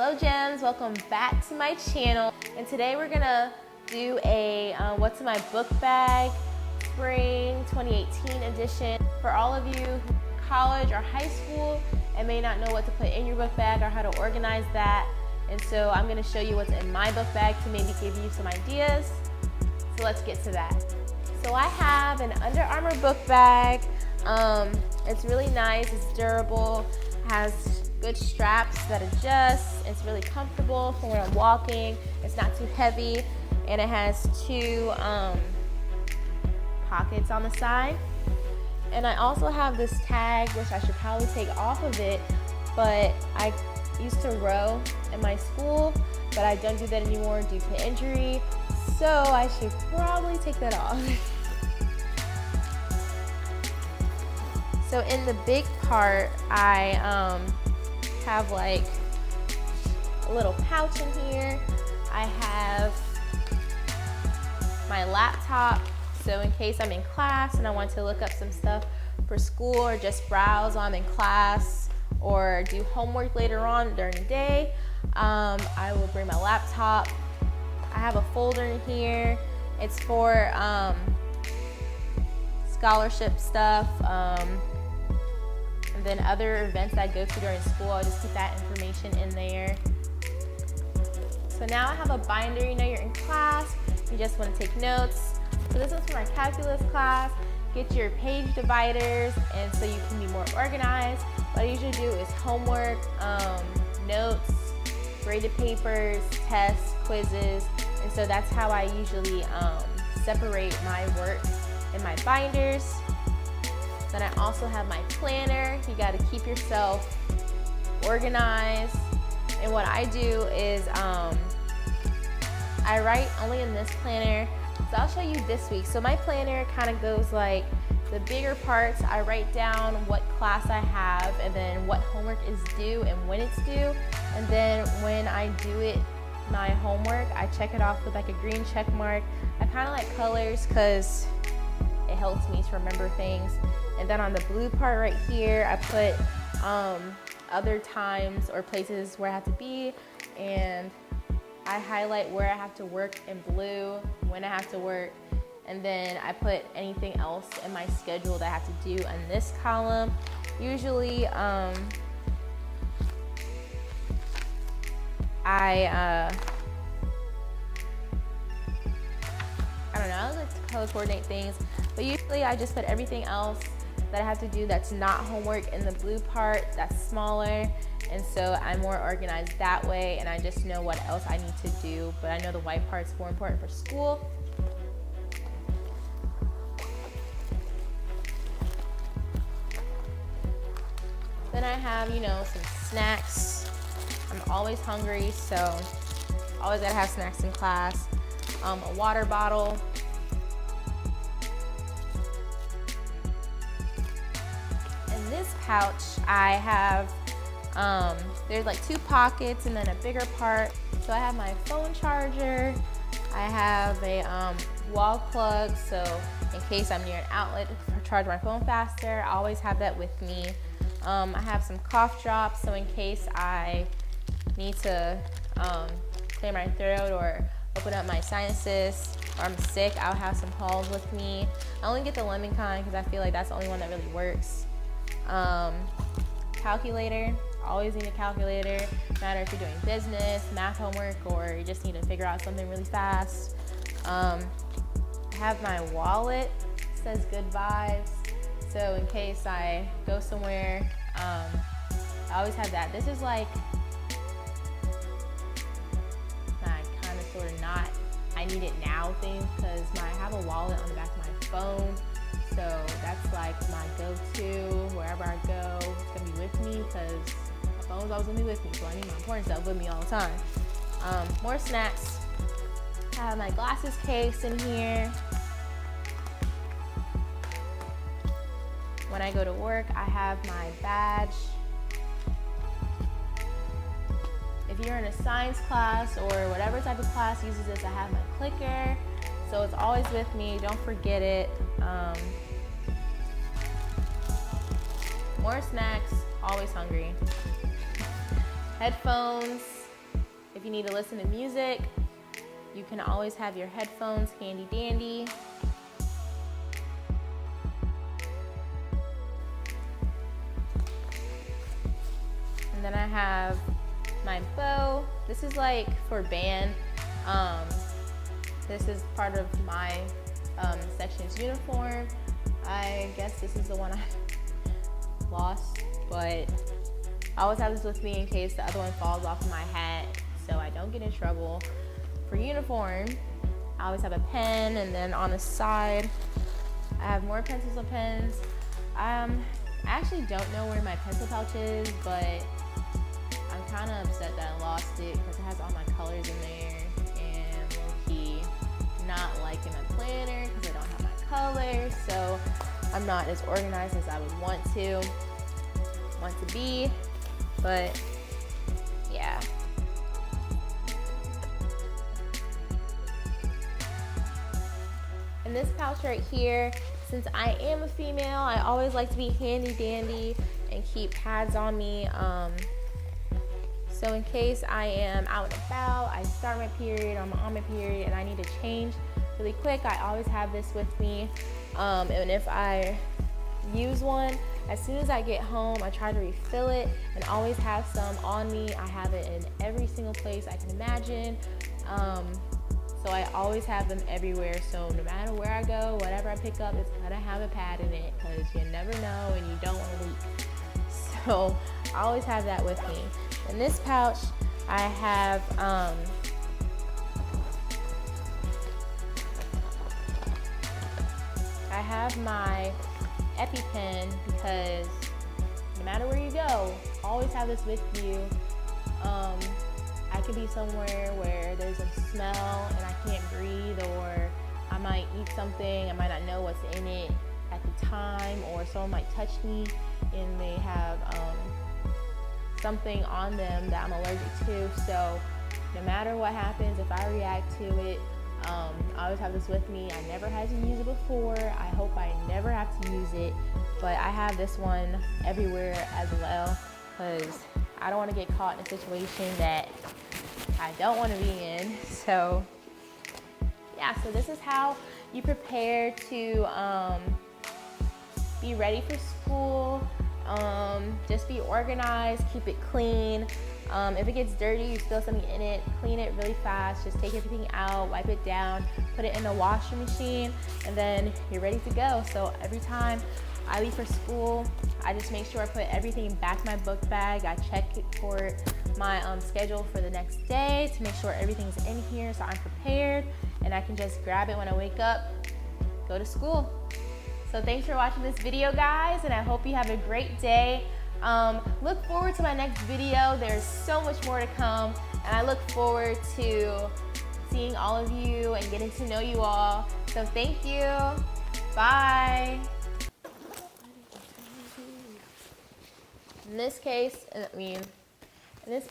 Hello gems, welcome back to my channel, and today we're gonna do a what's in my book bag spring 2018 edition. For all of you who college or high school and may not know what to put in your book bag or how to organize that, and so I'm gonna show you what's in my book bag to maybe give you some ideas. So let's get to that. So I have an Under Armour book bag. It's really nice, it's durable, has good straps that adjust. It's really comfortable for when I'm walking. It's not too heavy, and it has two pockets on the side. And I also have this tag, which I should probably take off of it, but I used to row in my school, but I don't do that anymore due to injury, so I should probably take that off. So in the big part, I have like a little pouch in here. I have my laptop, so in case I'm in class and I want to look up some stuff for school or just browse while I'm in class or do homework later on during the day, I will bring my laptop. I have a folder in here. It's for scholarship stuff, and then other events that I go to during school, I'll just keep that information in there. So now I have a binder. You know, you're in class, you just want to take notes. So this is for my calculus class. Get your page dividers, and so you can be more organized. What I usually do is homework, notes, graded papers, tests, quizzes, and so that's how I usually separate my work in my binders. Then I also have my planner. You got to keep yourself organized. And what I do is I write only in this planner. So I'll show you this week. So my planner kind of goes like the bigger parts. I write down what class I have and then what homework is due and when it's due. And then when I do it, my homework, I check it off with like a green check mark. I kind of like colors because it helps me to remember things. And then on the blue part right here, I put other times or places where I have to be, and I highlight where I have to work in blue, when I have to work, and then I put anything else in my schedule that I have to do in this column. Usually I don't know, I like to color coordinate things, but usually I just put everything else that I have to do that's not homework in the blue part that's smaller, and so I'm more organized that way, and I just know what else I need to do, but I know the white part's more important for school. Then I have, you know, some snacks. I'm always hungry, so always gotta have snacks in class. A water bottle. In this pouch, I have, there's like two pockets and then a bigger part. So I have my phone charger. I have a wall plug, so in case I'm near an outlet to charge my phone faster, I always have that with me. I have some cough drops, so in case I need to clear my throat or open up my sinuses, or I'm sick, I'll have some Halls with me. I only get the lemon kind because I feel like that's the only one that really works. Calculator, always need a calculator, no matter if you're doing business, math homework, or you just need to figure out something really fast. I have my wallet, it says good vibes, so in case I go somewhere, I always have that. This is like sort of not I need it now things, because I have a wallet on the back of my phone, so that's like my go-to wherever I go. It's gonna be with me because my phone's always gonna be with me, so I need my important stuff with me all the time. More snacks. I have my glasses case in here. When I go to work, I have my badge. If you're in a science class or whatever type of class uses this, I have my clicker, so it's always with me. Don't forget it. More snacks, always hungry. Headphones, If you need to listen to music, you can always have your headphones handy dandy. And then I have my bow. This is like for band. This is part of my section's uniform. I guess this is the one I lost, but I always have this with me in case the other one falls off of my hat so I don't get in trouble. For uniform, I always have a pen, and then on the side, I have more pencils and pens. I actually don't know where my pencil pouch is, but I'm kind of upset that I lost it because it has all my colors in there, and low-key not liking my planner because I don't have my colors, so I'm not as organized as I would want to be, but yeah. And this pouch right here, since I am a female, I always like to be handy dandy and keep pads on me. So in case I am out and about, I start my period, I'm on my period, and I need to change really quick, I always have this with me. And if I use one, as soon as I get home, I try to refill it and always have some on me. I have it in every single place I can imagine. So I always have them everywhere. So no matter where I go, whatever I pick up, it's gonna have a pad in it because you never know and you don't want to leak. So I always have that with me. In this pouch, I have my EpiPen because no matter where you go, always have this with you. I could be somewhere where there's a smell and I can't breathe, or I might eat something, I might not know what's in it at the time, or someone might touch me and they have something on them that I'm allergic to. So no matter what happens, if I react to it, I always have this with me. I never had to use it before. I hope I never have to use it, but I have this one everywhere as well because I don't want to get caught in a situation that I don't want to be in. So yeah, so this is how you prepare to be ready for school. Just be organized, keep it clean. If it gets dirty, you spill something in it, clean it really fast. Just take everything out, wipe it down, put it in the washing machine, and then you're ready to go. So every time I leave for school, I just make sure I put everything back in my book bag. I check it for my schedule for the next day to make sure everything's in here so I'm prepared and I can just grab it when I wake up, go to school. So thanks for watching this video, guys, and I hope you have a great day. Look forward to my next video. There's so much more to come, and I look forward to seeing all of you and getting to know you all. So thank you. Bye. In this case, in this